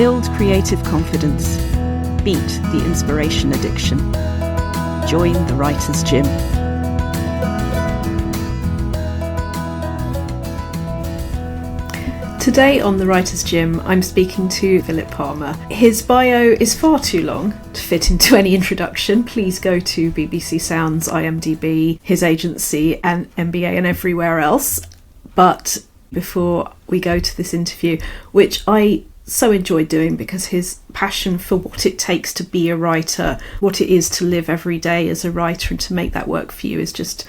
Build creative confidence. Beat the inspiration addiction. Join the Writer's Gym. Today on the Writer's Gym, I'm speaking to Philip Palmer. His bio is far too long to fit into any introduction. Please go to BBC Sounds, IMDb, his agency and MBA and everywhere else. But before we go to this interview, which I so enjoyed doing because his passion for what it takes to be a writer, what it is to live every day as a writer and to make that work for you is just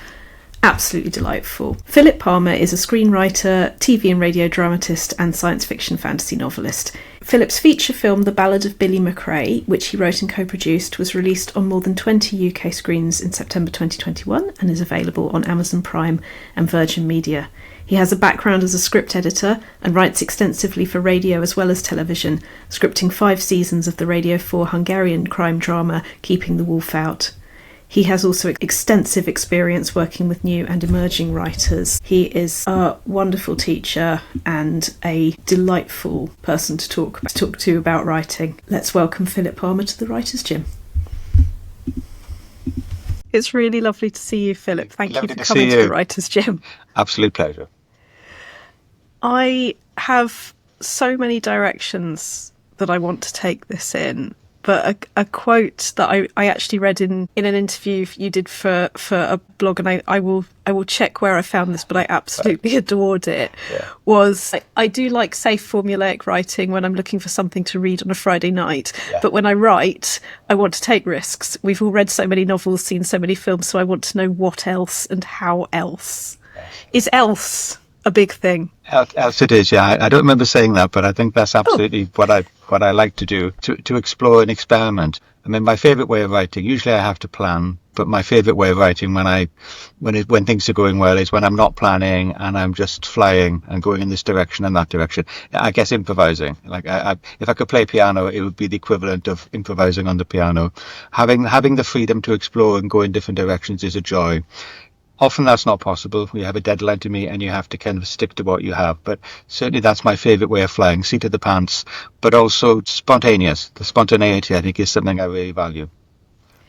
absolutely delightful. Philip Palmer is a screenwriter, TV and radio dramatist and science fiction fantasy novelist. Philip's feature film, The Ballad of Billy McCrae, which he wrote and co-produced, was released on more than 20 UK screens in September 2021 and is available on Amazon Prime and Virgin Media. He has a background as a script editor and writes extensively for radio as well as television, scripting 5 seasons of the Radio Four Hungarian crime drama Keeping the Wolf Out. He has also extensive experience working with new and emerging writers. He is a wonderful teacher and a delightful person to talk to about writing. Let's welcome Philip Palmer to the Writer's Gym. It's really lovely to see you, Philip. Thank you for coming to the Writer's Gym. Absolute pleasure. I have so many directions that I want to take this in. But a quote that I actually read in an interview you did for a blog, and I will check where I found this, but I absolutely adored it, was, I do like safe formulaic writing when I'm looking for something to read on a Friday night, but when I write, I want to take risks. We've all read so many novels, seen so many films, so I want to know what else and how else. Is else a big thing? Else it is, yeah. I don't remember saying that, but I think that's absolutely what I like to do, to explore and experiment. I mean, my favourite way of writing, usually I have to plan, but my favourite way of writing when things are going well is when I'm not planning and I'm just flying and going in this direction and that direction. I guess improvising. Like if I could play piano, it would be the equivalent of improvising on the piano. Having the freedom to explore and go in different directions is a joy. Often that's not possible. You have a deadline to meet and you have to kind of stick to what you have. But certainly that's my favourite way of flying, seat of the pants, but also spontaneous. The spontaneity, I think, is something I really value.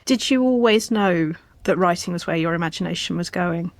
Did you always know that writing was where your imagination was going?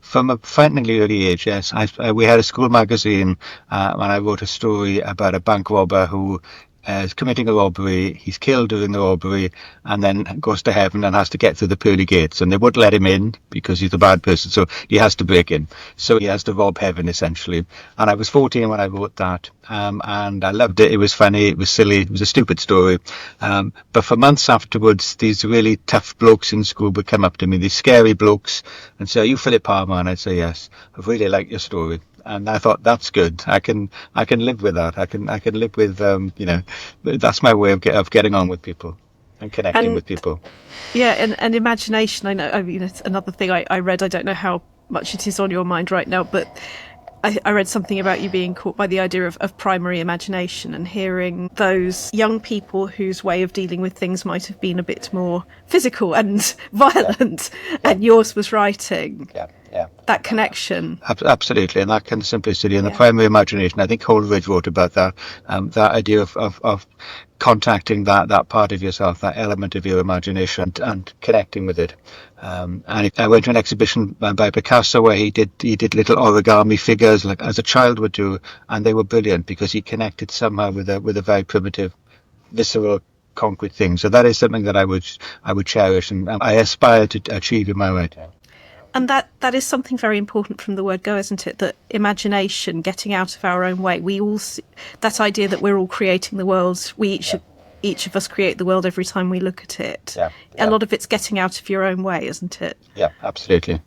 From a frighteningly early age, yes. We had a school magazine when I wrote a story about a bank robber who is committing a robbery. He's killed during the robbery and then goes to heaven and has to get through the pearly gates, and they won't let him in because he's a bad person, so he has to break in. So he has to rob heaven, essentially. And I was 14 when I wrote that, and I loved it. It was funny, it was silly, it was a stupid story, but for months afterwards these really tough blokes in school would come up to me, these scary blokes, and say, "Are you Philip Palmer?" And I'd say, "Yes, I really like your story." And I thought, that's good. I can live with that. I can live with, that's my way of getting on with people and connecting with people. Yeah, and imagination. I know. It's another thing I read. I don't know how much it is on your mind right now, but I read something about you being caught by the idea of primary imagination and hearing those young people whose way of dealing with things might have been a bit more physical and violent, and yours was writing. Yeah. That connection. Absolutely, and that kind of simplicity and the primary imagination. I think Coleridge wrote about that. That idea of contacting that part of yourself, that element of your imagination, and connecting with it. And I went to an exhibition by Picasso where he did little origami figures, like as a child would do, and they were brilliant because he connected somehow with a very primitive, visceral, concrete thing. So that is something that I would cherish and I aspire to achieve in my writing. And that is something very important from the word go, isn't it? That imagination, getting out of our own way. We all see that idea that we're all creating the world. We each of us create the world every time we look at it. Yeah. A lot of it's getting out of your own way, isn't it? Yeah, absolutely.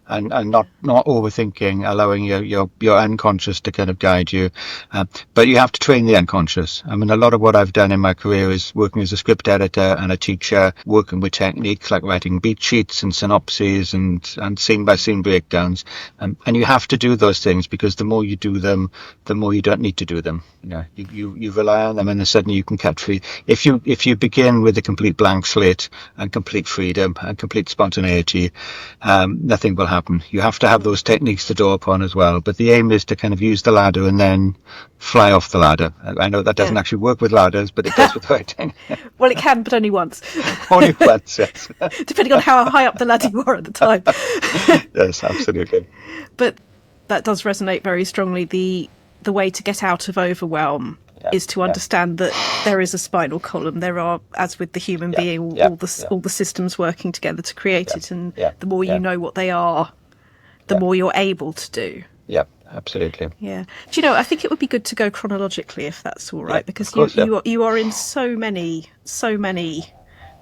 And not overthinking, allowing your unconscious to kind of guide you. But you have to train the unconscious. I mean, a lot of what I've done in my career is working as a script editor and a teacher, working with techniques like writing beat sheets and synopses and scene by scene breakdowns. And you have to do those things because the more you do them, the more you don't need to do them. You rely on them and then suddenly you can cut free. If you begin with a complete blank slate and complete freedom and complete spontaneity, nothing will happen. You have to have those techniques to draw upon as well. But the aim is to kind of use the ladder and then fly off the ladder. I know that doesn't actually work with ladders, but it does with writing. Well, it can, but only once. Only once, yes. Depending on how high up the ladder you are at the time. Yes, absolutely. But that does resonate very strongly. The way to get out of overwhelm is to understand that there is a spinal column. There are, as with the human being, all the systems working together to create it. And the more you know what they are, the more you're able to do. Yeah, absolutely. Yeah. Do you know, I think it would be good to go chronologically, if that's all right, because you are in so many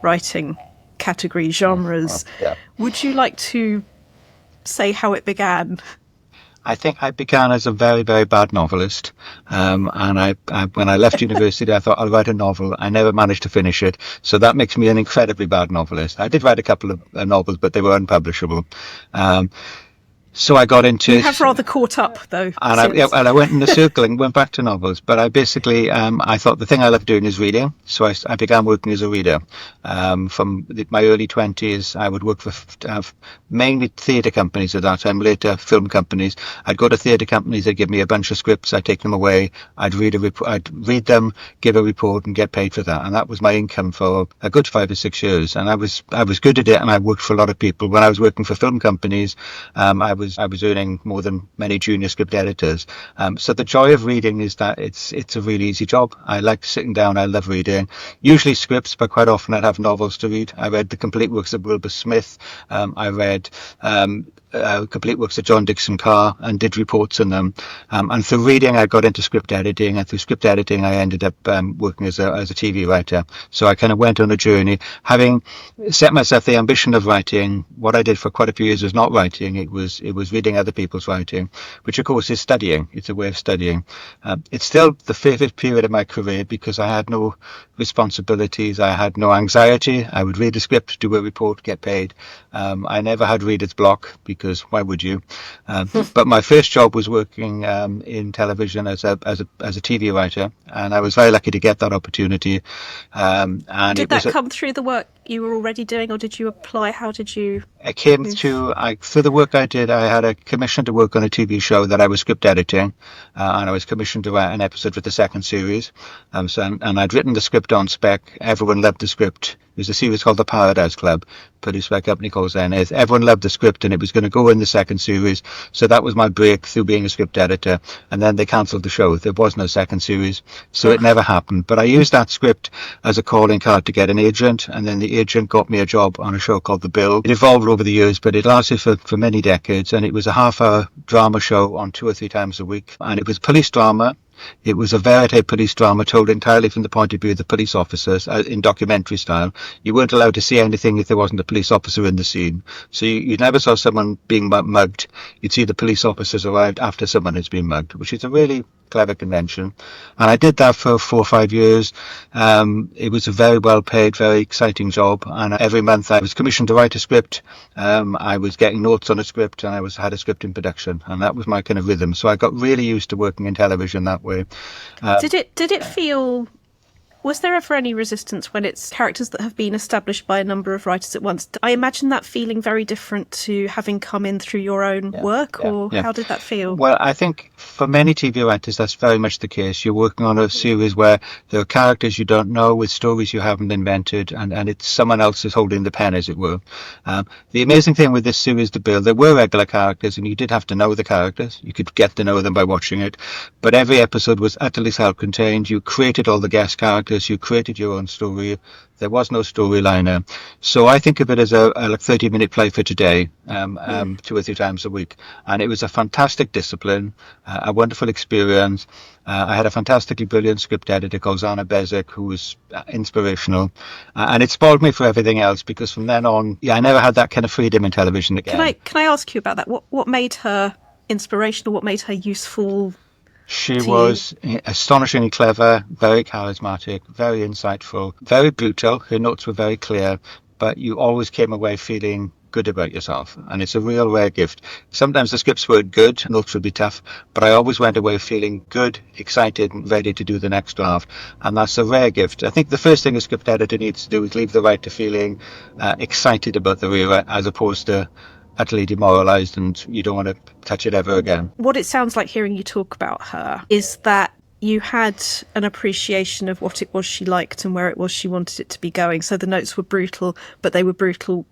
writing categories, genres. Would you like to say how it began? I think I began as a very, very bad novelist. And I when I left university, I thought I'll write a novel. I never managed to finish it. So that makes me an incredibly bad novelist. I did write a couple of novels, but they were unpublishable. So I got into... You have rather caught up, though. And I went in a circle and went back to novels. But I basically, I thought the thing I loved doing is reading. So I began working as a reader. From my early 20s, I would work for mainly theatre companies at that time, later film companies. I'd go to theatre companies, they'd give me a bunch of scripts, I'd take them away, I'd read them, give a report and get paid for that. And that was my income for a good 5 or 6 years. And I was good at it, and I worked for a lot of people. When I was working for film companies, I was earning more than many junior script editors. So the joy of reading is that it's a really easy job. I like sitting down. I love reading. Usually scripts, but quite often I'd have novels to read. I read the complete works of Wilbur Smith. I read complete works of John Dixon Carr and did reports on them. And through reading, I got into script editing. And through script editing, I ended up working as a TV writer. So I kind of went on a journey, having set myself the ambition of writing. What I did for quite a few years was not writing. It was reading other people's writing, which of course is studying. It's a way of studying. It's still the favourite period of my career because I had no responsibilities. I had no anxiety. I would read a script, do a report, get paid. I never had reader's block because why would you? But my first job was working in television as a TV writer, and I was very lucky to get that opportunity. And did that come through the work you were already doing, or did you apply? How did you? It came through the work I did. I had a commission to work on a TV show that I was script editing, and I was commissioned to write an episode for the second series. And I'd written the script on spec. Everyone loved the script. There's a series called The Paradise Club, produced by a company called Zenith. Everyone loved the script, and it was going to go in the second series. So that was my break through being a script editor. And then they cancelled the show. There was no second series, so it never happened. But I used that script as a calling card to get an agent, and then the agent got me a job on a show called The Bill. It evolved over the years, but it lasted for many decades, and it was a half-hour drama show on 2 or 3 times a week. And it was police drama. It was a verite police drama told entirely from the point of view of the police officers in documentary style. You weren't allowed to see anything if there wasn't a police officer in the scene. So you never saw someone being mugged. You'd see the police officers arrived after someone has been mugged, which is a really clever convention. And I did that for 4 or 5 years. It was a very well paid, very exciting job. And every month I was commissioned to write a script. I was getting notes on a script, and I had a script in production. And that was my kind of rhythm. So I got really used to working in television that way. Did it feel... Was there ever any resistance when it's characters that have been established by a number of writers at once? I imagine that feeling very different to having come in through your own work, or how did that feel? Well, I think for many TV writers, that's very much the case. You're working on a series where there are characters you don't know with stories you haven't invented, and it's someone else is holding the pen, as it were. The amazing thing with this series, The Bill, there were regular characters, and you did have to know the characters. You could get to know them by watching it. But every episode was utterly self-contained. You created all the guest characters. You created your own story. There was no storyliner. So I think of it as a 30-minute play for today, 2 or 3 times a week. And it was a fantastic discipline, a wonderful experience. I had a fantastically brilliant script editor called Zana Bezic, who was inspirational. And it spoiled me for everything else, because from then on, I never had that kind of freedom in television again. Can I ask you about that? What made her inspirational? What made her useful? She was astonishingly clever, very charismatic, very insightful, very brutal. Her notes were very clear, but you always came away feeling good about yourself, and it's a real rare gift. Sometimes the scripts were good, notes would be tough, but I always went away feeling good, excited, and ready to do the next draft, and that's a rare gift. I think the first thing a script editor needs to do is leave the writer feeling excited about the rewrite, as opposed to utterly demoralised and you don't want to touch it ever again. What it sounds like hearing you talk about her is that you had an appreciation of what it was she liked and where it was she wanted it to be going. So the notes were brutal, but they were brutal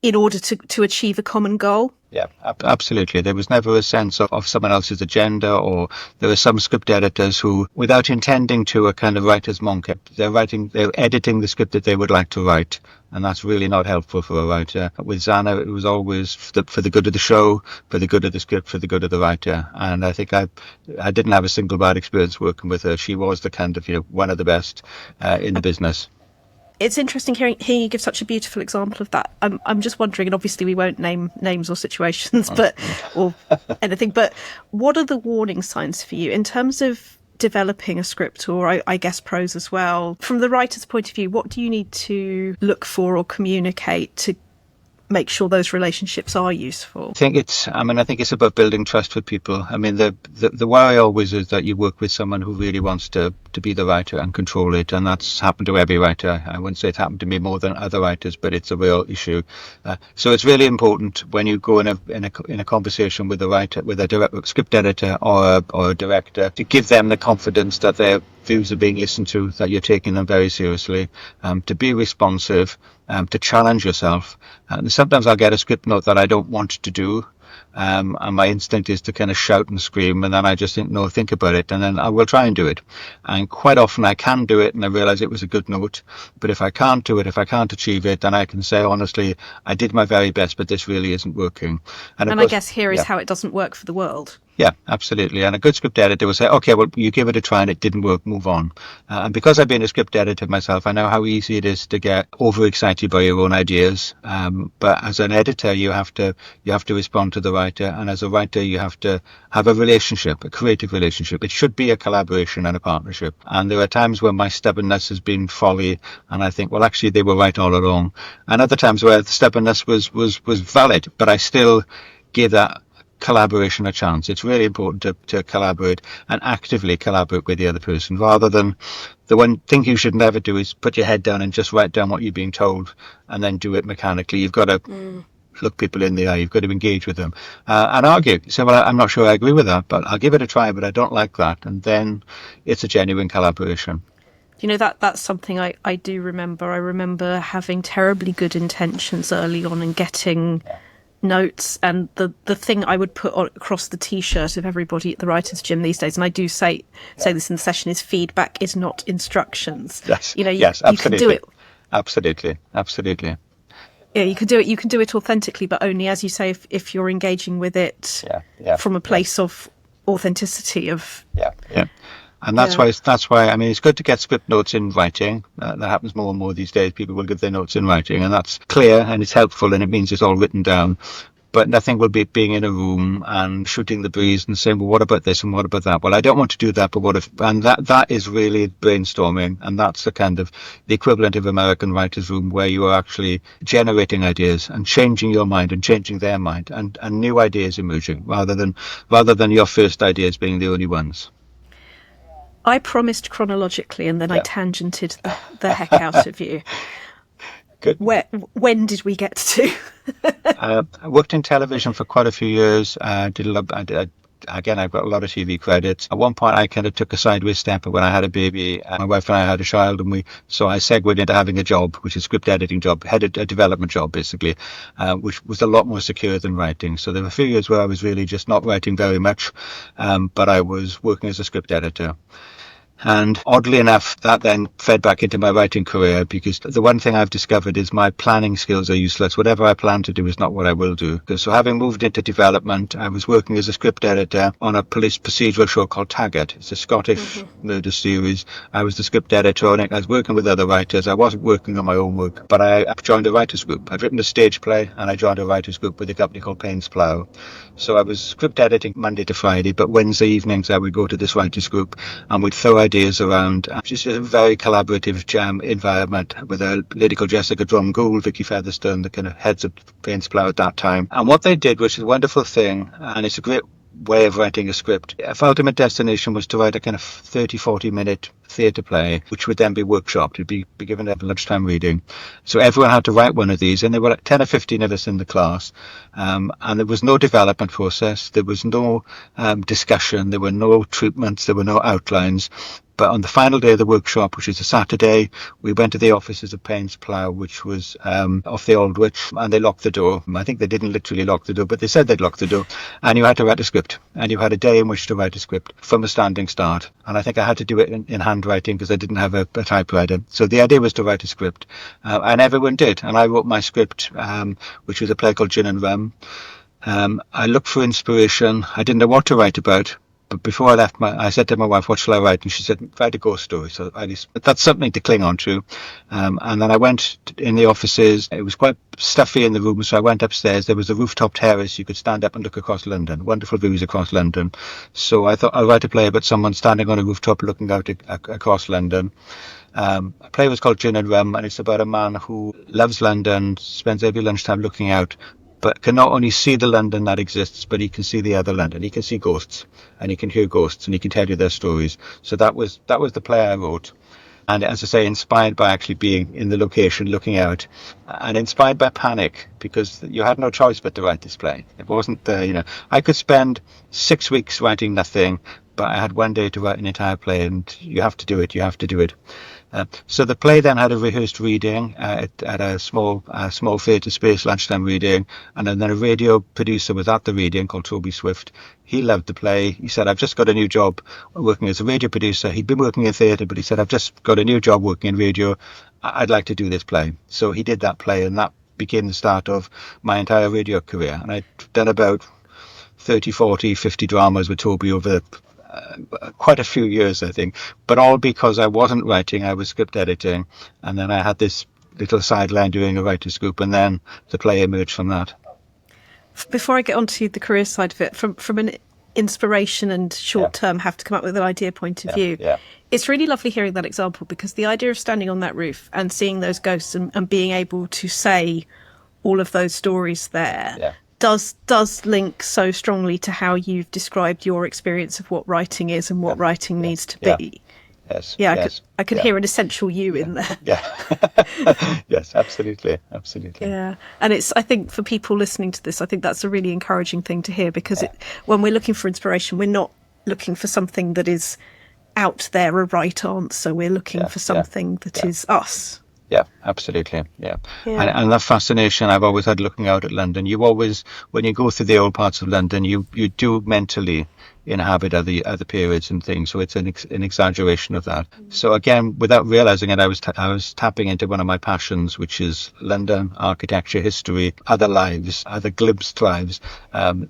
in order to achieve a common goal. Yeah, absolutely. There was never a sense of someone else's agenda, or there were some script editors who, without intending to, a kind of writer's monk. They're editing the script that they would like to write, and that's really not helpful for a writer. With Zana, it was always for the good of the show, for the good of the script, for the good of the writer. And I think I didn't have a single bad experience working with her. She was the kind of, one of the best in the business. It's interesting hearing you give such a beautiful example of that. I'm just wondering, and obviously we won't name names or situations, or anything, but what are the warning signs for you in terms of developing a script, or I guess prose as well? From the writer's point of view, what do you need to look for or communicate to make sure those relationships are useful? I think it's about building trust with people. I mean, the worry always is that you work with someone who really wants to be the writer and control it, and that's happened to every writer. I wouldn't say it's happened to me more than other writers, but it's a real issue. So it's really important when you go in a conversation with a writer, with a script editor or a director, to give them the confidence that their views are being listened to, that you're taking them very seriously, to be responsive, to challenge yourself. And sometimes I'll get a script note that I don't want to do, and my instinct is to kind of shout and scream, and then I just think about it, and then I will try and do it. And quite often I can do it, and I realise it was a good note. But if I can't do it, if I can't achieve it, then I can say honestly, I did my very best, but this really isn't working. And I guess here is how it doesn't work for the world. Yeah, absolutely. And a good script editor will say, okay, well, you give it a try and it didn't work, move on. And because I've been a script editor myself, I know how easy it is to get overexcited by your own ideas. But as an editor, you have to respond to the writer. And as a writer, you have to have a relationship, a creative relationship. It should be a collaboration and a partnership. And there are times when my stubbornness has been folly, and I think, well, actually, they were right all along. And other times where the stubbornness was valid, but I still give that collaboration a chance. It's really important to collaborate and actively collaborate with the other person, rather than the one thing you should never do is put your head down and just write down what you're being told and then do it mechanically. You've got to look people in the eye. You've got to engage with them and argue. So, well, I'm not sure I agree with that, but I'll give it a try, but I don't like that. And then it's a genuine collaboration. That's something I do remember. I remember having terribly good intentions early on and getting notes, and the thing I would put across the t-shirt of everybody at the writers' gym these days, and I do say this in the session, is feedback is not instructions. Yes, you absolutely. can do it. Absolutely. Yeah, you can do it. You can do it authentically, but only, as you say, if you're engaging with it from a place of authenticity. And that's why I mean, it's good to get script notes in writing. That happens more and more these days. People will give their notes in writing, and that's clear and it's helpful, and it means it's all written down. But nothing will be being in a room and shooting the breeze and saying, well, what about this and what about that? Well, I don't want to do that, but what if? And that is really brainstorming, and that's the kind of the equivalent of American writers' room, where you are actually generating ideas and changing your mind and changing their mind, and new ideas emerging, rather than your first ideas being the only ones. I promised chronologically, and then I tangented the heck out of you. Good. When did we get to? I worked in television for quite a few years. Again, I've got a lot of TV credits. At one point, I kind of took a sideways step when I had a baby. My wife and I had a child, so I segued into having a job, which is a script editing job, had a development job, basically, which was a lot more secure than writing. So there were a few years where I was really just not writing very much, but I was working as a script editor. And oddly enough, that then fed back into my writing career, because the one thing I've discovered is my planning skills are useless. Whatever I plan to do is not what I will do. So having moved into development, I was working as a script editor on a police procedural show called Taggart. It's a Scottish murder series. I was the script editor on it. I was working with other writers. I wasn't working on my own work, but I joined a writers group. I'd written a stage play, and I joined a writers group with a company called Payne's Plough. So I was script editing Monday to Friday, but Wednesday evenings I would go to this writers group and we'd throw ideas around. Just a very collaborative jam environment with a lady called Jessica Drumgoole, Vicky Featherstone, the kind of heads of Paints Plough at that time. And what they did, which is a wonderful thing, and it's a great way of writing a script. If ultimate destination was to write a kind of 30-40 minute theatre play, which would then be workshopped, it'd be given a lunchtime reading. So everyone had to write one of these, and there were like 10 or 15 of us in the class, and there was no development process, there was no discussion, there were no treatments, there were no outlines. But on the final day of the workshop, which is a Saturday, we went to the offices of Paints Plough, which was off the Aldwych, and they locked the door. I think they didn't literally lock the door, but they said they'd lock the door. And you had to write a script. And you had a day in which to write a script from a standing start. And I think I had to do it in handwriting because I didn't have a typewriter. So the idea was to write a script. And everyone did. And I wrote my script, which was a play called Gin and Rum. I looked for inspiration. I didn't know what to write about. But before I left, I said to my wife, what shall I write? And she said, write a ghost story. So that's something to cling on to. And then I went in the offices. It was quite stuffy in the room, so I went upstairs. There was a rooftop terrace. You could stand up and look across London. Wonderful views across London. So I thought I'll write a play about someone standing on a rooftop looking out across London. A play was called Gin and Rum, and it's about a man who loves London, spends every lunchtime looking out, but can not only see the London that exists, but he can see the other London. He can see ghosts, and he can hear ghosts, and he can tell you their stories. So that was the play I wrote. And as I say, inspired by actually being in the location, looking out, and inspired by panic, because you had no choice but to write this play. It wasn't, I could spend 6 weeks writing nothing, but I had one day to write an entire play, and you have to do it. So the play then had a rehearsed reading at a small theatre space, lunchtime reading, and then a radio producer was at the reading called Toby Swift. He loved the play. He said, I've just got a new job working as a radio producer. He'd been working in theatre, but he said, I've just got a new job working in radio. I'd like to do this play. So he did that play, and that became the start of my entire radio career. And I'd done about 30, 40, 50 dramas with Toby over quite a few years, I think, but all because I wasn't writing, I was script editing, and then I had this little sideline doing a writer's group, and then the play emerged from that. Before I get onto the career side of it, from an inspiration and short-term have to come up with an idea point of view, it's really lovely hearing that example, because the idea of standing on that roof and seeing those ghosts and being able to say all of those stories there does link so strongly to how you've described your experience of what writing is and what writing needs to be. Yes. Yeah, yes. I could hear an essential you in there. Yeah. Yes, absolutely. Yeah, and I think for people listening to this, I think that's a really encouraging thing to hear, because when we're looking for inspiration, we're not looking for something that is out there, a right answer. We're looking for something that is us. Yeah, absolutely. Yeah. And that fascination I've always had looking out at London. You always, when you go through the old parts of London, you do mentally inhabit other periods and things. So it's an exaggeration of that. So again, without realizing it, I was tapping into one of my passions, which is London, architecture, history, other lives, other glimpsed lives.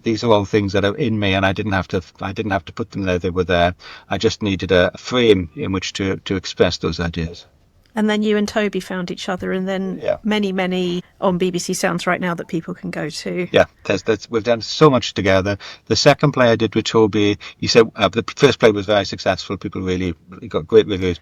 These are all things that are in me, and I didn't have to put them there. They were there. I just needed a frame in which to express those ideas. And then you and Toby found each other, and then many on BBC Sounds right now that people can go to. Yeah, we've done so much together. The second play I did with Toby, he said the first play was very successful. People really got great reviews.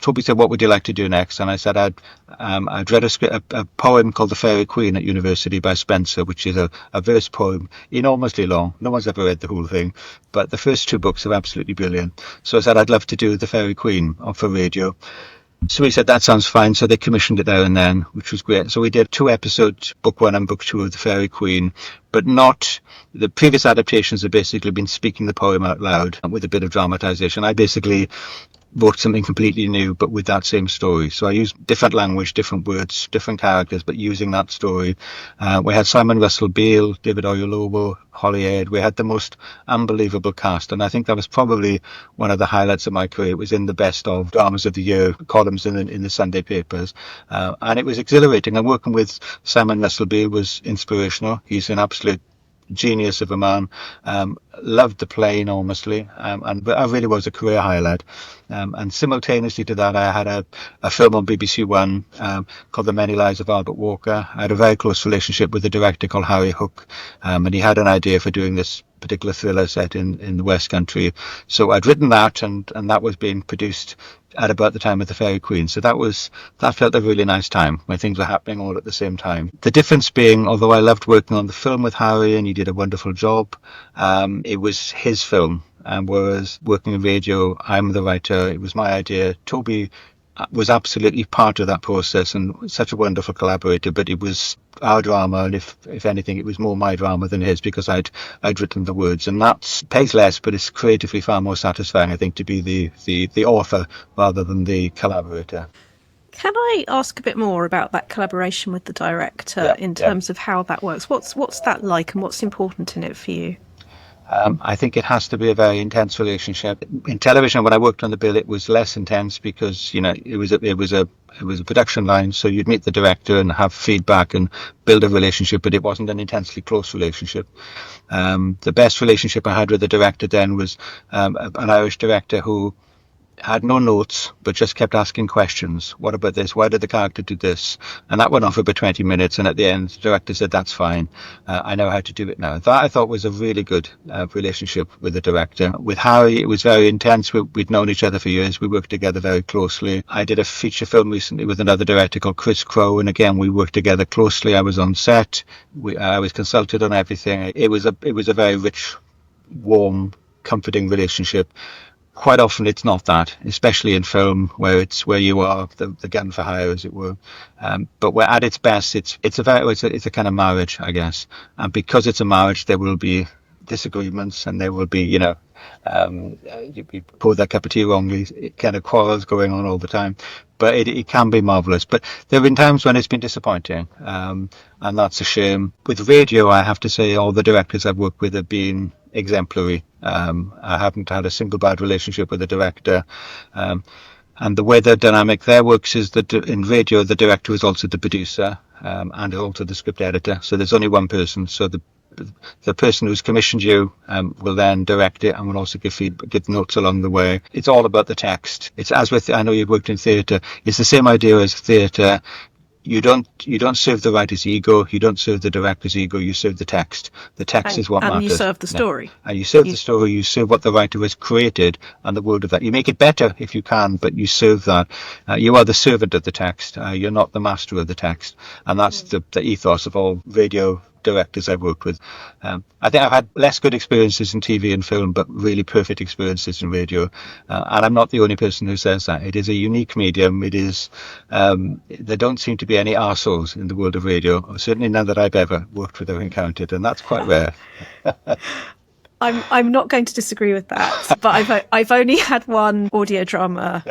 Toby said, what would you like to do next? And I said, I'd read a poem called The Faerie Queene at university by Spencer, which is a verse poem, enormously long. No one's ever read the whole thing, but the first two books are absolutely brilliant. So I said, I'd love to do The Faerie Queene for radio. So he said, that sounds fine. So they commissioned it there and then, which was great. So we did 2 episodes, book 1 and book 2 of The Faerie Queene, but not, the previous adaptations have basically been speaking the poem out loud with a bit of dramatization. I basically wrote something completely new, but with that same story. So I used different language, different words, different characters, but using that story. We had Simon Russell Beale, David Oyelowo, Holly Aid. We had the most unbelievable cast, and I think that was probably one of the highlights of my career. It was in the best of dramas of the year columns in the Sunday papers, and it was exhilarating. And working with Simon Russell Beale was inspirational. He's an absolute genius of a man. Loved the play enormously, and I really was a career highlight. And simultaneously to that, I had a film on BBC One called The Many Lives of Albert Walker. I had a very close relationship with a director called Harry Hook, and he had an idea for doing this particular thriller set in the West Country. So I'd written that, and that was being produced at about the time of the Faerie Queene. So that felt a really nice time when things were happening all at the same time. The difference being, although I loved working on the film with Harry and he did a wonderful job, it was his film. Whereas working in radio, I'm the writer, it was my idea. Toby was absolutely part of that process and such a wonderful collaborator, but it was our drama, and if anything, it was more my drama than his, because I'd written the words, and that pays less, but it's creatively far more satisfying, I think, to be the author rather than the collaborator. Can I ask a bit more about that collaboration with the director in terms of how that works? What's that like, and what's important in it for you? I think it has to be a very intense relationship. In television, when I worked on the bill, it was less intense because, it was a production line. So you'd meet the director and have feedback and build a relationship, but it wasn't an intensely close relationship. The best relationship I had with the director then was an Irish director who had no notes, but just kept asking questions. What about this? Why did the character do this? And that went on for about 20 minutes. And at the end, the director said, that's fine. I know how to do it now. That I thought was a really good relationship with the director. With Harry, it was very intense. We'd known each other for years. We worked together very closely. I did a feature film recently with another director called Chris Crowe. And again, we worked together closely. I was on set. I was consulted on everything. It was a very rich, warm, comforting relationship. Quite often it's not that, especially in film where you are the gun for hire, as it were. But where at its best, it's a kind of marriage, I guess. And because it's a marriage, there will be disagreements, and there will be, you pour that cup of tea wrongly, kind of quarrels going on all the time. But it can be marvellous. But there have been times when it's been disappointing, and that's a shame. With radio, I have to say all the directors I've worked with have been exemplary. I haven't had a single bad relationship with a director. And the way the dynamic there works is that in radio, the director is also the producer and also the script editor. So there's only one person. So the person who's commissioned you will then direct it and will also give notes along the way. It's all about the text. It's as with, I know you've worked in theatre, it's the same idea as theatre. You don't serve the writer's ego, you don't serve the director's ego, you serve the text. The text is what matters. And you serve the story. Yeah. And you serve the story, you serve what the writer has created and the world of that. You make it better if you can, but you serve that. You are the servant of the text, you're not the master of the text. And that's the ethos of all radio directors I've worked with. I think I've had less good experiences in TV and film, but really perfect experiences in radio. And I'm not the only person who says that. It is a unique medium. It is, there don't seem to be any arseholes in the world of radio, certainly none that I've ever worked with or encountered, and that's quite rare. I'm not going to disagree with that, but I've only had one audio drama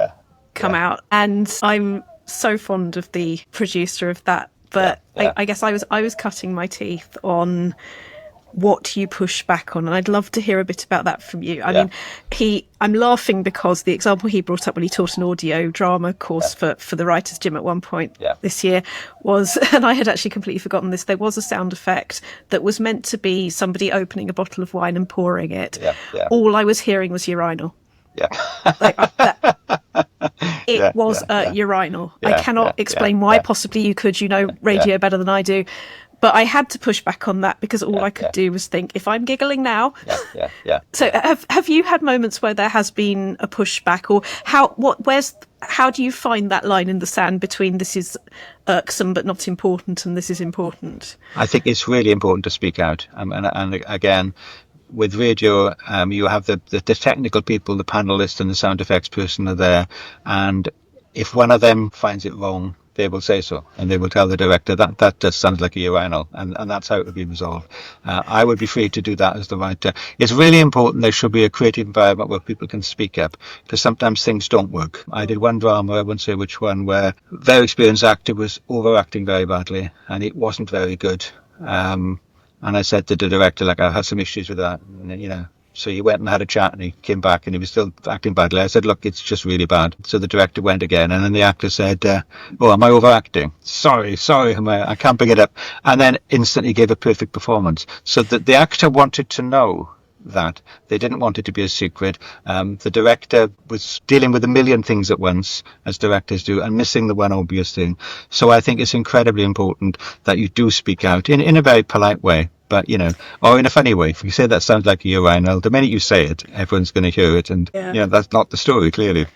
come out, and I'm so fond of the producer of that. But I guess I was cutting my teeth on what you push back on, and I'd love to hear a bit about that from you. I mean, I'm laughing because the example he brought up when he taught an audio drama course for the Writers' Gym at one point this year was, and I had actually completely forgotten this, there was a sound effect that was meant to be somebody opening a bottle of wine and pouring it. All I was hearing was urinal. It was a urinal. I cannot explain why. Possibly you could, radio better than I do. But I had to push back on that because all I could do was think, if I'm giggling now. So have you had moments where there has been a pushback, or how do you find that line in the sand between this is irksome but not important and this is important? I think it's really important to speak out. And again, with radio, you have the technical people, the panelist and the sound effects person are there. And if one of them finds it wrong, they will say so. And they will tell the director that just sounds like a urinal. And that's how it will be resolved. I would be free to do that as the writer. It's really important there should be a creative environment where people can speak up, because sometimes things don't work. I did one drama, I won't say which one, where a very experienced actor was overacting very badly and it wasn't very good. And I said to the director, I've had some issues with that. And, So he went and had a chat, and he came back, and he was still acting badly. I said, look, it's just really bad. So the director went again, and then the actor said, oh, am I overacting? Sorry, I can't bring it up. And then instantly gave a perfect performance. So the actor wanted to know that. They didn't want it to be a secret. The director was dealing with a million things at once, as directors do, and missing the one obvious thing. So I think it's incredibly important that you do speak out in a very polite way, but, or in a funny way. If you say that sounds like a urinal, the minute you say it, everyone's going to hear it, and that's not the story, clearly.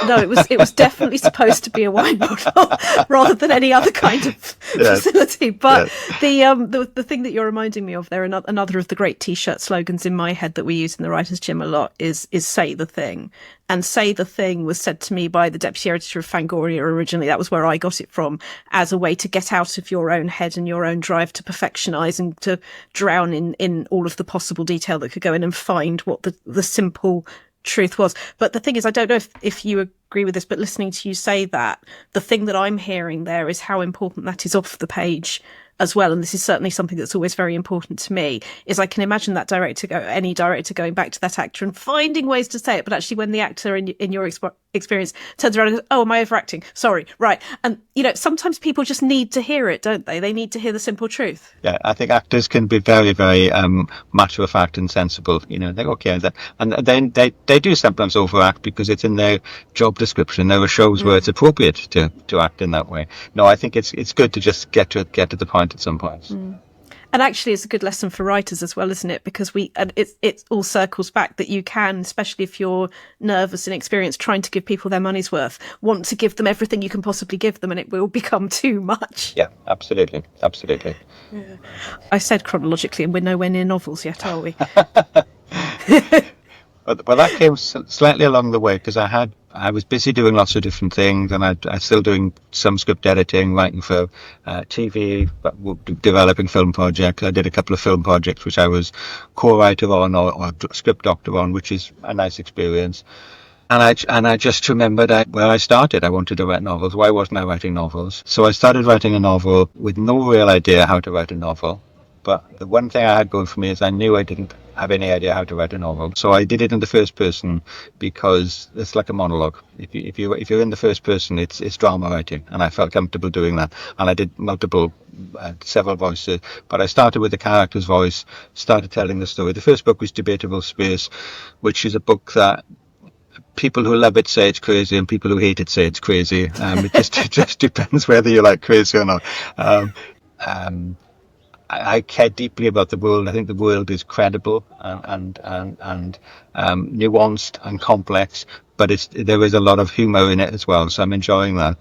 No, it was definitely supposed to be a wine bottle rather than any other kind of facility. But the thing that you're reminding me of there, another of the great T-shirt slogans in my head that we use in the Writers' Gym a lot is "Say the Thing." And "Say the Thing" was said to me by the deputy editor of Fangoria originally. That was where I got it from, as a way to get out of your own head and your own drive to perfectionise and to drown in all of the possible detail that could go in and find what the simple truth was. But the thing is, I don't know if you agree with this, but listening to you say that, the thing that I'm hearing there is how important that is off the page as well. And this is certainly something that's always very important to me, is I can imagine that any director going back to that actor and finding ways to say it, but actually when the actor in your experience turns around and goes, oh, am I overacting? Sorry, right. And, sometimes people just need to hear it, don't they? They need to hear the simple truth. Yeah, I think actors can be very, very matter of fact and sensible. They're okay. And then they do sometimes overact because it's in their job description. There are shows where it's appropriate to act in that way. No, I think it's good to just get to the point at some point. And actually, it's a good lesson for writers as well, isn't it? Because it all circles back that you can, especially if you're nervous and experienced, trying to give people their money's worth, want to give them everything you can possibly give them, and it will become too much. Yeah, absolutely. Yeah. I said chronologically, and we're nowhere near novels yet, are we? Well, that came slightly along the way because I was busy doing lots of different things, and I'm still doing some script editing, writing for TV, but developing film projects. I did a couple of film projects which I was co-writer on or script doctor on, which is a nice experience. And I just remembered where I started. I wanted to write novels. Why wasn't I writing novels? So I started writing a novel with no real idea how to write a novel. But the one thing I had going for me is I knew I didn't have any idea how to write a novel. So I did it in the first person because it's like a monologue. If you're in the first person, it's drama writing, and I felt comfortable doing that. And I did several voices, but I started with the character's voice, started telling the story. The first book was Debatable Space, which is a book that people who love it say it's crazy, and people who hate it say it's crazy. It just depends whether you like crazy or not. I care deeply about the world. I think the world is credible and nuanced and complex, but there is a lot of humour in it as well, so I'm enjoying that.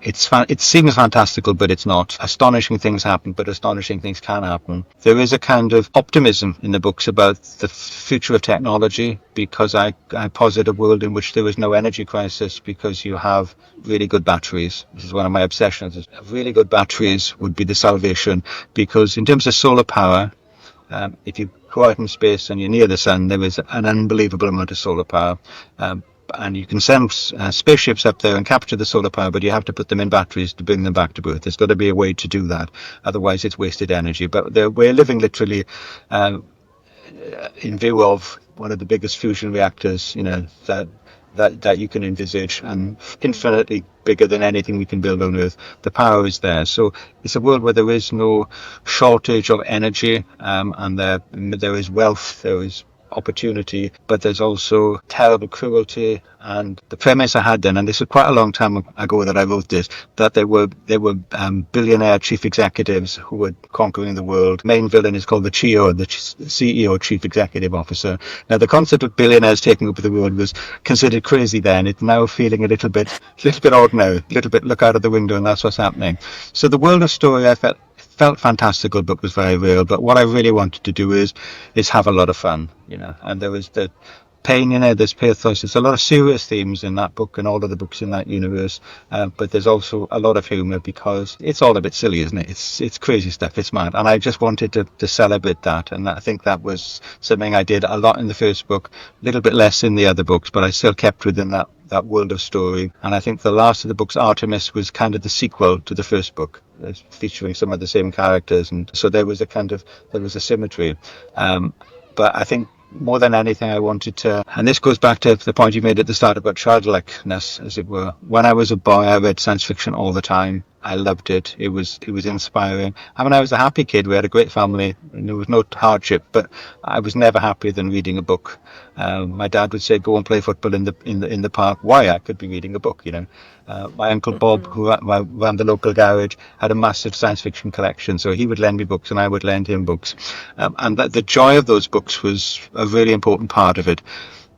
It seems fantastical, but it's not. Astonishing things happen, but astonishing things can happen. There is a kind of optimism in the books about the future of technology, because I posit a world in which there is no energy crisis because you have really good batteries. This is one of my obsessions. Really good batteries would be the salvation, because in terms of solar power, if you go out in space and you're near the sun, there is an unbelievable amount of solar power. And you can send spaceships up there and capture the solar power, but you have to put them in batteries to bring them back to Earth. There's got to be a way to do that. Otherwise, it's wasted energy. But we're living literally in view of one of the biggest fusion reactors, that you can envisage, and infinitely bigger than anything we can build on Earth. The power is there. So it's a world where there is no shortage of energy, and there is wealth, there is opportunity, but there's also terrible cruelty. And the premise I had then, and this was quite a long time ago that I wrote this, that there were billionaire chief executives who were conquering the world. Main villain is called the CEO, the CEO, Chief Executive Officer. Now, the concept of billionaires taking over the world was considered crazy then. It's now feeling a little bit ordinary, a little bit look out of the window and that's what's happening. So the world of story I felt fantastical, but was very real. But what I really wanted to do is have a lot of fun, and there was the pain, there's pathos. There's a lot of serious themes in that book and all of the books in that universe, but there's also a lot of humour, because it's all a bit silly, isn't it? It's crazy stuff, it's mad, and I just wanted to celebrate that, and I think that was something I did a lot in the first book, a little bit less in the other books, but I still kept within that world of story. And I think the last of the books, Artemis, was kind of the sequel to the first book, featuring some of the same characters, and so there was a symmetry. But I think more than anything, I wanted to, and this goes back to the point you made at the start about childlikeness, as it were. When I was a boy, I read science fiction all the time. I loved it. It was inspiring. I mean, I was a happy kid. We had a great family, and there was no hardship. But I was never happier than reading a book. My dad would say, "Go and play football in the park." Why? I could be reading a book, you know. My uncle Bob, who ran the local garage, had a massive science fiction collection, so he would lend me books and I would lend him books. And the joy of those books was a really important part of it.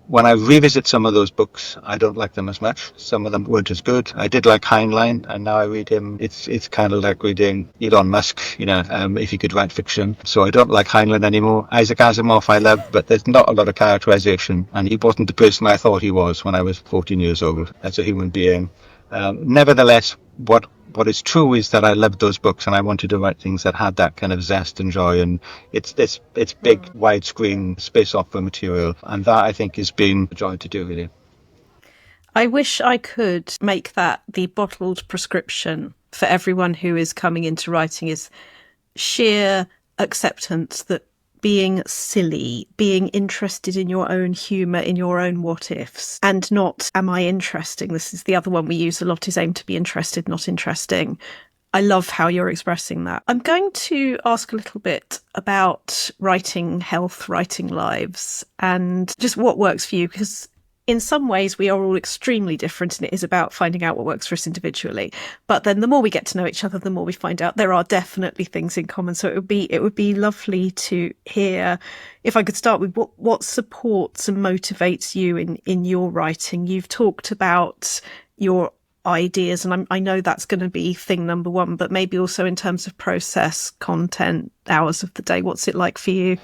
When I revisit some of those books, I don't like them as much. Some of them weren't as good. I did like Heinlein, and now I read him. It's kind of like reading Elon Musk, you know, if he could write fiction. So I don't like Heinlein anymore. Isaac Asimov I love, but there's not a lot of characterization, and he wasn't the person I thought he was when I was 14 years old as a human being. Nevertheless, what is true is that I loved those books, and I wanted to write things that had that kind of zest and joy. And it's big, widescreen space opera material, and that I think has been a joy to do, really. I wish I could make that the bottled prescription for everyone who is coming into writing, is sheer acceptance that being silly, being interested in your own humour, in your own what-ifs, and not, am I interesting? This is the other one we use a lot, is aim to be interested, not interesting. I love how you're expressing that. I'm going to ask a little bit about writing health, writing lives, and just what works for you, because in some ways we are all extremely different, and it is about finding out what works for us individually. But then the more we get to know each other, the more we find out there are definitely things in common. So it would be lovely to hear, if I could start with what supports and motivates you in your writing. You've talked about your ideas, and I know that's going to be thing number one, but maybe also in terms of process, content, hours of the day. What's it like for you?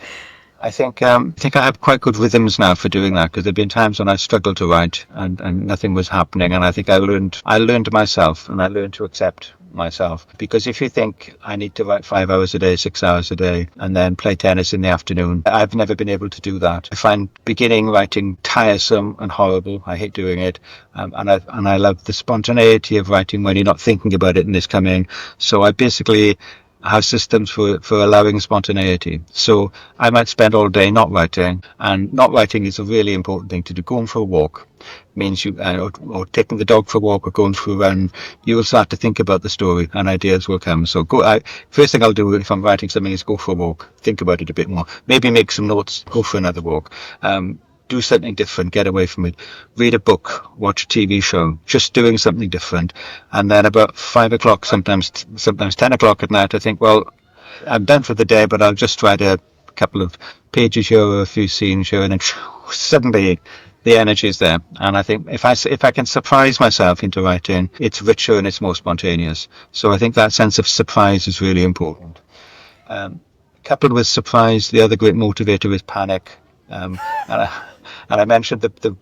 I think I have quite good rhythms now for doing that, because there have been times when I struggled to write and nothing was happening, and I think I learned myself, and I learned to accept myself. Because if you think I need to write 5 hours a day, 6 hours a day, and then play tennis in the afternoon, I've never been able to do that. I find beginning writing tiresome and horrible. I hate doing it, and I love the spontaneity of writing when you're not thinking about it and it's coming. So I basically have systems for allowing spontaneity. So I might spend all day not writing, and not writing is a really important thing to do. Going for a walk means you, or taking the dog for a walk, or going for a run, you will start to think about the story and ideas will come. So first thing I'll do if I'm writing something is go for a walk, think about it a bit more, maybe make some notes, go for another walk. Do something different, get away from it, read a book, watch a TV show, just doing something different. And then about 5 o'clock, sometimes 10 o'clock at night, I think, well, I'm done for the day, but I'll just write a couple of pages here or a few scenes here, and then suddenly the energy is there. And I think if I can surprise myself into writing, it's richer and it's more spontaneous. So I think that sense of surprise is really important. Coupled with surprise, the other great motivator is panic. And I mentioned the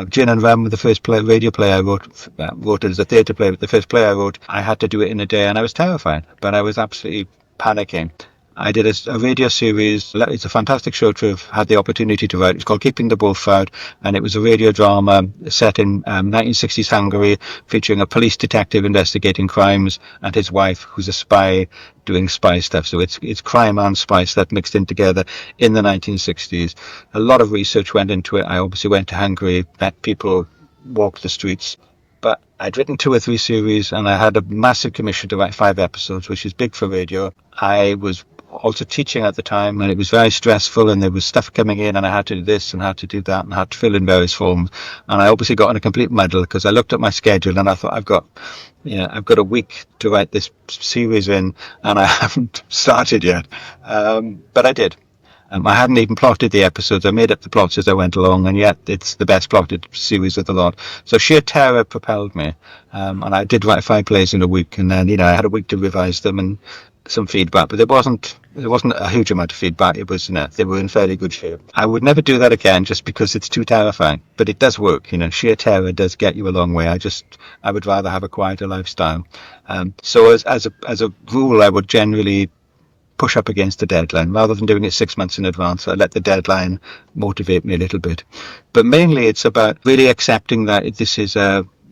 Gin and Rum, the first radio play I wrote it as a theatre play, but the first play I wrote, I had to do it in a day, and I was terrified, but I was absolutely panicking. I did a radio series. It's a fantastic show to have had the opportunity to write. It's called Keeping the Wolf Out, and it was a radio drama set in 1960s Hungary, featuring a police detective investigating crimes and his wife, who's a spy, doing spy stuff. So it's crime and spy stuff mixed in together in the 1960s. A lot of research went into it. I obviously went to Hungary, met people, walked the streets. But I'd written 2 or 3 series, and I had a massive commission to write 5 episodes, which is big for radio. I was also teaching at the time, and it was very stressful, and there was stuff coming in, and I had to do this and had to do that, and I had to fill in various forms. And I obviously got in a complete muddle, because I looked at my schedule and I thought, I've got a week to write this series in, and I haven't started yet. But I did. I hadn't even plotted the episodes. I made up the plots as I went along, and yet it's the best plotted series of the lot. So sheer terror propelled me. And I did write 5 plays in a week, and then, I had a week to revise them and some feedback, but there wasn't a huge amount of feedback. It was, they were in fairly good shape. I would never do that again, just because it's too terrifying, but it does work. Sheer terror does get you a long way. I would rather have a quieter lifestyle. So as a rule, I would generally push up against the deadline rather than doing it 6 months in advance. I let the deadline motivate me a little bit, but mainly it's about really accepting that this is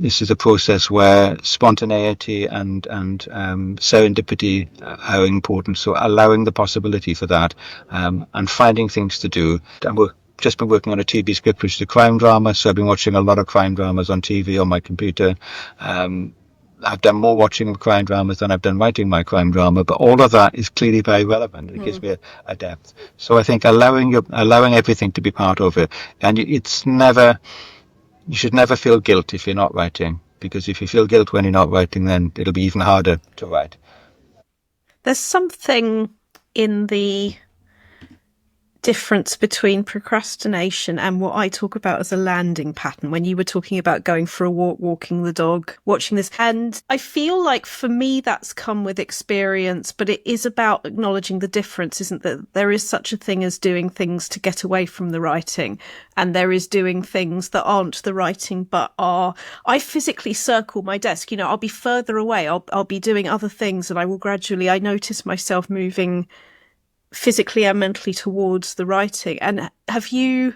This is a process where spontaneity and serendipity are important. So allowing the possibility for that, and finding things to do. And we've just been working on a TV script, which is a crime drama. So I've been watching a lot of crime dramas on TV on my computer. I've done more watching of crime dramas than I've done writing my crime drama, but all of that is clearly very relevant. It gives me a depth. So I think allowing everything to be part of it, and you should never feel guilt if you're not writing, because if you feel guilt when you're not writing, then it'll be even harder to write. There's something in the difference between procrastination and what I talk about as a landing pattern, when you were talking about going for a walk, walking the dog, watching this. And I feel like for me that's come with experience, but it is about acknowledging the difference, isn't that there is such a thing as doing things to get away from the writing, and there is doing things that aren't the writing but are. I physically circle my desk, I'll be further away, I'll be doing other things, and I will gradually, I notice myself moving physically and mentally towards the writing. And have you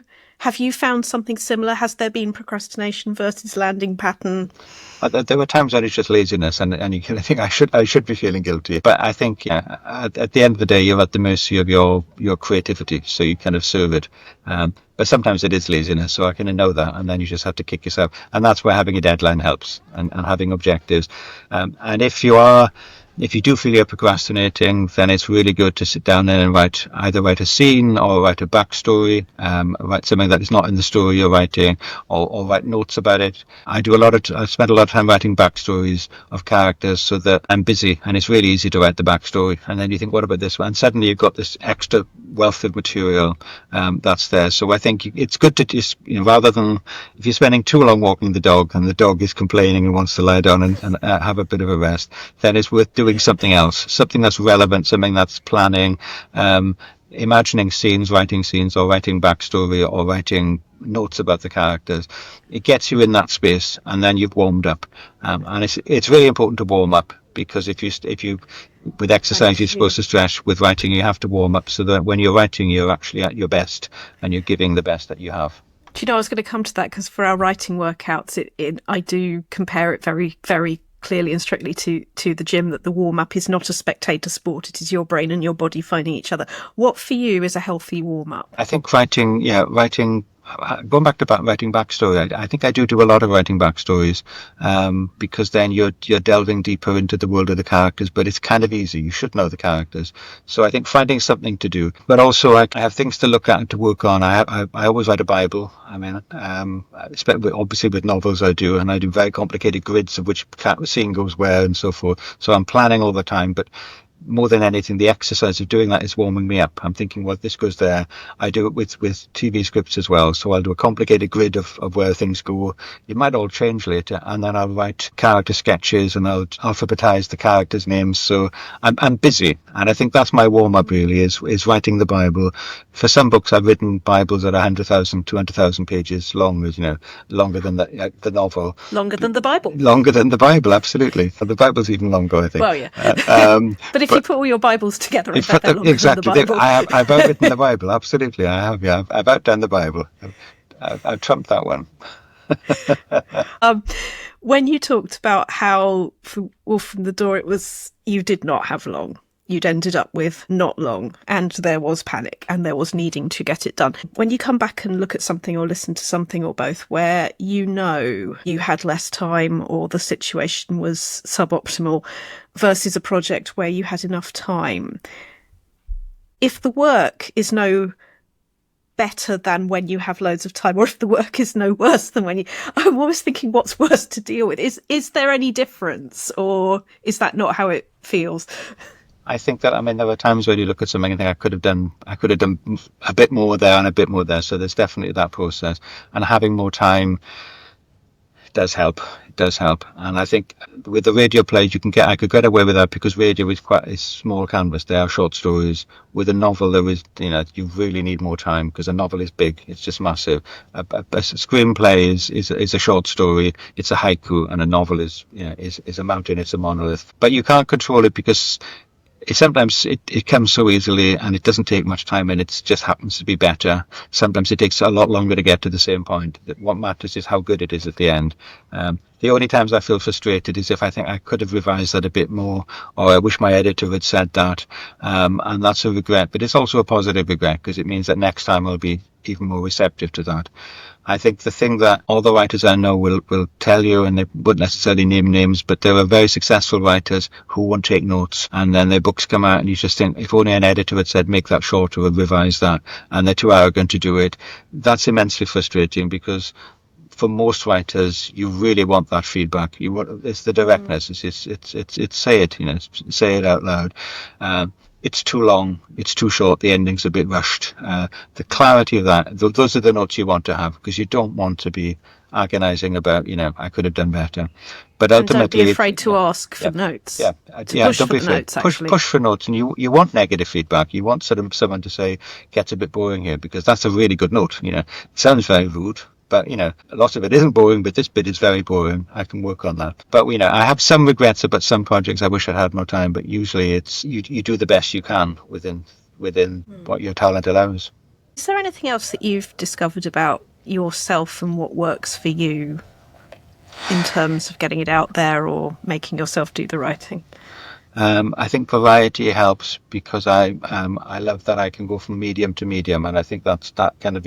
found something similar? Has there been procrastination versus landing pattern? There were times when it's just laziness, and you kind of think I should be feeling guilty. But I think at the end of the day, you're at the mercy of your creativity, so you kind of serve it. But sometimes it is laziness, so I kind of know that, and then you just have to kick yourself. And that's where having a deadline helps, and having objectives. And if you do feel you're procrastinating, then it's really good to sit down and either write a scene or write a backstory, write something that is not in the story you're writing, or write notes about it. I spend a lot of time writing backstories of characters so that I'm busy, and it's really easy to write the backstory. And then you think, what about this one? And suddenly you've got this extra wealth of material that's there. So I think it's good to just, rather than if you're spending too long walking the dog and the dog is complaining and wants to lie down and have a bit of a rest, then it's worth doing something else, something that's relevant, something that's planning, imagining scenes, or writing backstory, or writing notes about the characters. It gets you in that space, and then you've warmed up. And it's really important to warm up, because if you with exercise you're supposed to stretch, with writing you have to warm up, so that when you're writing you're actually at your best and you're giving the best that you have. Do you know, I was going to come to that, because for our writing workouts, I do compare it very, very clearly and strictly to the gym, that the warm-up is not a spectator sport. It is your brain and your body finding each other. What for you is a healthy warm-up? I think writing, going back to writing backstory, I think I do a lot of writing backstories, because then you're delving deeper into the world of the characters, but it's kind of easy. You should know the characters. So I think finding something to do, but also I have things to look at and to work on. I always write a Bible. I mean, obviously with novels I do, and I do very complicated grids of which scene goes where and so forth. So I'm planning all the time, but more than anything, the exercise of doing that is warming me up. I'm thinking, well, this goes there. I do it with TV scripts as well. So I'll do a complicated grid of where things go. It might all change later. And then I'll write character sketches, and I'll alphabetize the characters' names. So I'm busy. And I think that's my warm-up really, is writing the Bible. For some books, I've written Bibles that are 100,000, 200,000 pages long, longer than the novel. Longer than the Bible. Longer than the Bible, absolutely. The Bible's even longer, I think. Well, yeah. But if you put all your Bibles together, exactly. I've outwritten the Bible. Absolutely, I have. Yeah, I've outdone the Bible. I've trumped that one. When you talked about how for Wolf from the Door, you did not have long. You'd ended up with not long, and there was panic, and there was needing to get it done. When you come back and look at something or listen to something or both where you had less time or the situation was suboptimal versus a project where you had enough time, if the work is no better than when you have loads of time, or if the work is no worse than I'm always thinking, what's worse to deal with? Is there any difference, or is that not how it feels? I think that, there are times where you look at something and think I could have done a bit more there and a bit more there. So there's definitely that process, and having more time does help. It does help. And I think with the radio plays, I could get away with that, because radio is quite a small canvas. They are short stories. With a novel, you really need more time, because a novel is big. It's just massive. A screenplay is a short story. It's a haiku, and a novel is a mountain. It's a monolith. But you can't control it, because sometimes it comes so easily, and it doesn't take much time, and it just happens to be better. Sometimes it takes a lot longer to get to the same point. What matters is how good it is at the end. The only times I feel frustrated is if I think I could have revised that a bit more, or I wish my editor had said that, and that's a regret. But it's also a positive regret because it means that next time I'll be even more receptive to that. I think the thing that all the writers I know will tell you, and they wouldn't necessarily name names, but there are very successful writers who won't take notes, and then their books come out and you just think, if only an editor had said, make that shorter or revise that, and they're too arrogant to do it. That's immensely frustrating because for most writers, you really want that feedback. You want, it's the directness. It's say it, say it out loud. It's too long, it's too short, the ending's a bit rushed. The clarity of that, those are the notes you want to have, because you don't want to be agonising about, I could have done better. But ultimately, and don't be afraid to ask for notes. Push for don't be afraid. Notes, actually. Push for notes, and you want negative feedback. You want someone to say, gets a bit boring here, because that's a really good note. It sounds very rude, but a lot of it isn't boring, but this bit is very boring. I can work on that. But I have some regrets about some projects. I wish I had more time, but usually it's you do the best you can within what your talent allows. Is there anything else that you've discovered about yourself and what works for you in terms of getting it out there or making yourself do the writing? I think variety helps, because I love that I can go from medium to medium, and I think that kind of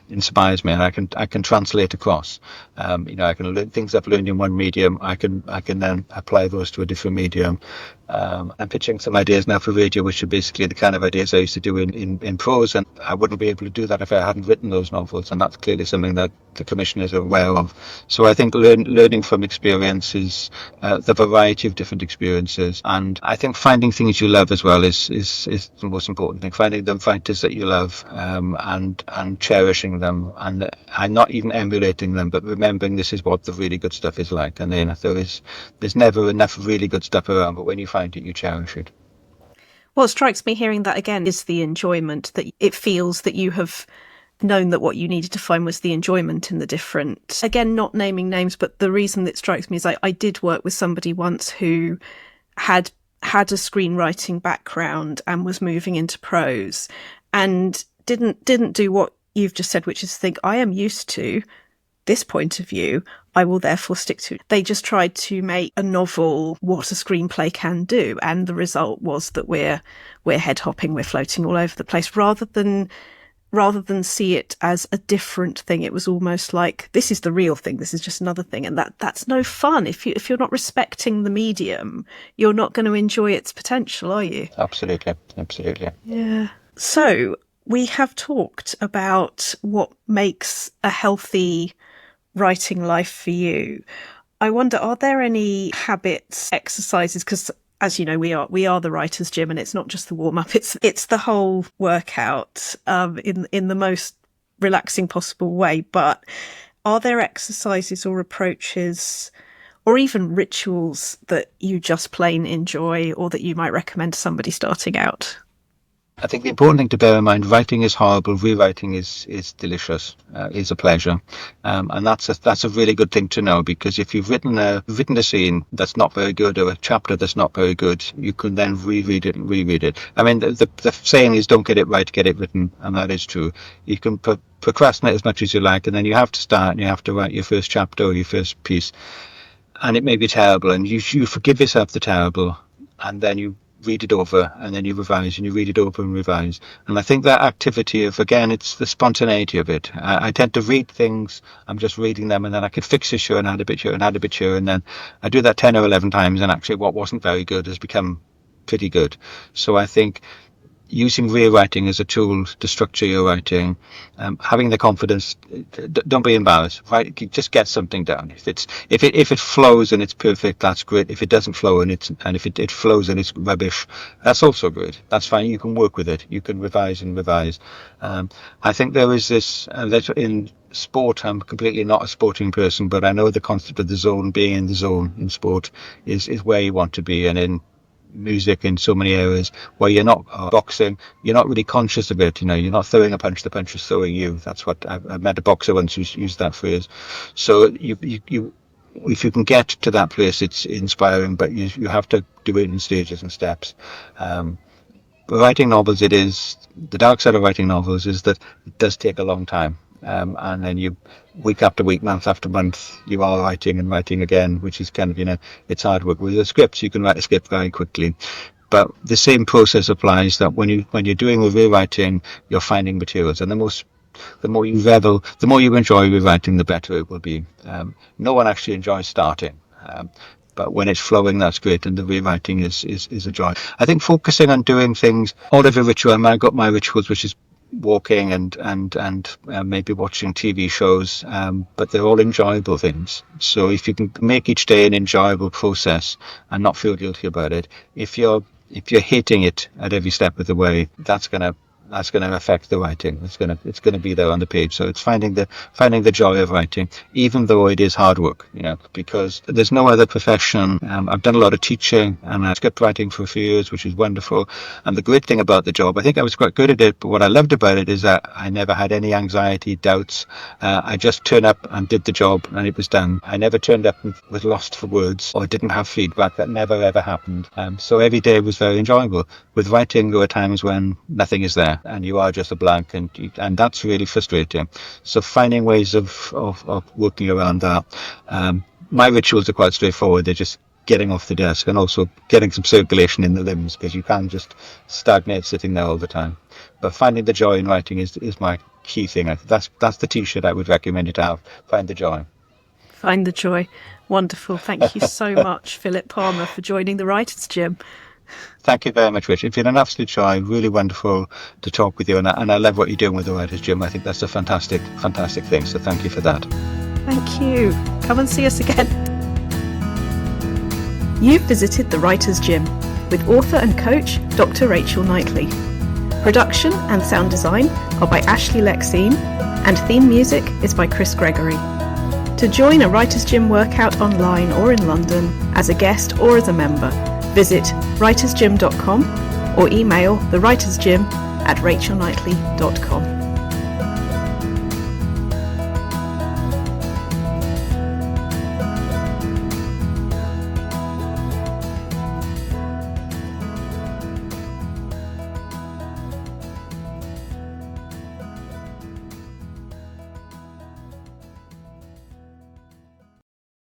inspires me, and I can translate across. I can learn things I've learned in one medium. I can then apply those to a different medium. I'm pitching some ideas now for radio, which are basically the kind of ideas I used to do in prose, and I wouldn't be able to do that if I hadn't written those novels, and that's clearly something that the commissioners are aware of. So I think learning from experiences, the variety of different experiences, and I think finding things you love as well is the most important thing. Finding the writers that you love, and cherishing them, and not even emulating them, but remembering this is what the really good stuff is like. And then there's never enough really good stuff around, but when you find it, you cherish it. What strikes me hearing that again is the enjoyment, that it feels that you have known that what you needed to find was the enjoyment in the different, again, not naming names, but the reason that strikes me is I did work with somebody once who had a screenwriting background and was moving into prose, and didn't do what you've just said, which is think, I am used to this point of view, I will therefore stick to it. They just tried to make a novel what a screenplay can do, and the result was that we're head hopping, we're floating all over the place, rather than see it as a different thing. It was almost like, this is the real thing, this is just another thing, and that's no fun. If you're not respecting the medium, you're not going to enjoy its potential, are you? Absolutely. Yeah. So we have talked about what makes a healthy writing life for you. I wonder, are there any habits, exercises, because as you know, we are the writer's gym, and it's not just the warm-up, it's the whole workout, in the most relaxing possible way. But are there exercises or approaches or even rituals that you just plain enjoy, or that you might recommend to somebody starting out? I think the important thing to bear in mind, writing is horrible, rewriting is delicious, is a pleasure. And that's a really good thing to know, because if you've written a scene that's not very good, or a chapter that's not very good, you can then reread it and reread it. I mean, the saying is, don't get it right, get it written, and that is true. You can procrastinate as much as you like, and then you have to start and you have to write your first chapter or your first piece, and it may be terrible, and you forgive yourself the terrible, and then you read it over, and then you revise, and you read it over and revise. And I think that activity of, again, it's the spontaneity of it. I tend to read things, I'm just reading them, and then I could fix this here and add a bit here and add a bit here, and then I do that 10 or 11 times, and actually what wasn't very good has become pretty good. So I think using rewriting as a tool to structure your writing, having the confidence, don't be embarrassed, right? Just get something down. If it flows and it's perfect, that's great. If it doesn't flow and if it flows and it's rubbish, that's also great. That's fine. You can work with it. You can revise and revise. I think there is this that in sport, I'm completely not a sporting person, but I know the concept of the zone, being in the zone in sport is where you want to be, and in music in so many areas where you're not boxing, you're not really conscious of it. You're not throwing a punch, the punch is throwing you. That's what I met a boxer once who used that phrase. So you if you can get to that place, it's inspiring, but you have to do it in stages and steps. Writing novels, the dark side of writing novels is that it does take a long time. and then you, week after week, month after month, you are writing and writing again, which is kind of, it's hard work. With a script, you can write a script very quickly. But the same process applies, that when you're doing rewriting, you're finding materials, and the more you revel, the more you enjoy rewriting, the better it will be. No one actually enjoys starting, but when it's flowing, that's great, and the rewriting is a joy. I think focusing on doing things, all of your ritual. I've got my rituals, which is walking and maybe watching TV shows, but they're all enjoyable things. So if you can make each day an enjoyable process and not feel guilty about it, if you're hating it at every step of the way, that's gonna affect the writing. It's gonna be there on the page. So it's finding the joy of writing, even though it is hard work, because there's no other profession. I've done a lot of teaching and script writing for a few years, which is wonderful. And the great thing about the job, I think I was quite good at it, but what I loved about it is that I never had any anxiety, doubts. I just turned up and did the job, and it was done. I never turned up and was lost for words or didn't have feedback. That never ever happened. So every day was very enjoyable. With writing, there were times when nothing is there, and you are just a blank, and that's really frustrating. So finding ways of working around that. My rituals are quite straightforward. They're just getting off the desk and also getting some circulation in the limbs, because you can't just stagnate sitting there all the time. But finding the joy in writing is my key thing. That's the t-shirt I would recommend you to have. Find the joy. Find the joy. Wonderful. Thank you so much, Philip Palmer, for joining the Writers' Gym. Thank you very much, Rich. It's been an absolute joy. Really wonderful to talk with you, and I love what you're doing with the Writers' Gym. I think that's a fantastic thing. So thank you for that. Thank you. Come and see us again. You've visited the Writers' Gym with author and coach Dr. Rachel Knightley. Production and sound design are by Ashley Lexine, and theme music is by Chris Gregory. To join a Writers' Gym workout online or in London, as a guest or as a member, visit writersgym.com or email thewritersgym@rachelknightley.com.